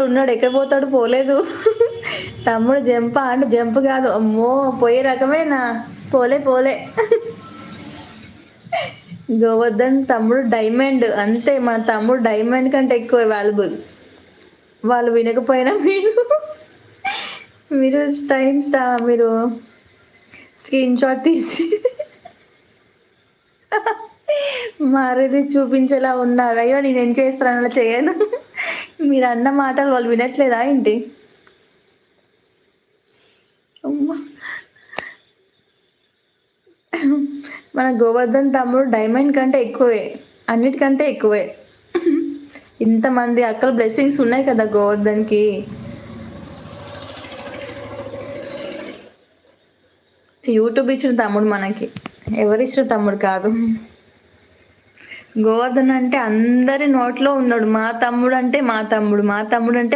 ఉన్నాడు. ఎక్కడ పోతాడు పోలేదు. తమ్ముడు జంపా అంటే జంప్ కాదు. అమ్మో! పోయే రకమేనా? పోలే పోలే. గోవర్ధన్ తమ్ముడు డైమండ్. అంతే మన తమ్ముడు డైమండ్ కంటే ఎక్కువ వాల్యుబుల్. వాళ్ళు వినకపోయినా మీరు మీరు స్క్రీన్‌షాట్ తీసి మారేది చూపించేలా ఉన్నారు. అయ్యో! నేనేం చేస్తాను అలా చేయను. మీరన్న మాటలు వాళ్ళు వినట్లేదా ఏంటి? అమ్మ! మన గోవర్ధన్ తమ్ముడు డైమండ్ కంటే ఎక్కువే. అన్నిటికంటే ఎక్కువే. ఇంతమంది అక్కల బ్లెస్సింగ్స్ ఉన్నాయి కదా గోవర్ధన్‌కి. యూట్యూబ్ ఇచ్చిన తమ్ముడు మనకి. ఎవరిచ్చిన తమ్ముడు కాదు. గోవర్ధన్ అంటే అందరి నోట్లో ఉన్నాడు. మా తమ్ముడంటే మా తమ్ముడు. మా తమ్ముడంటే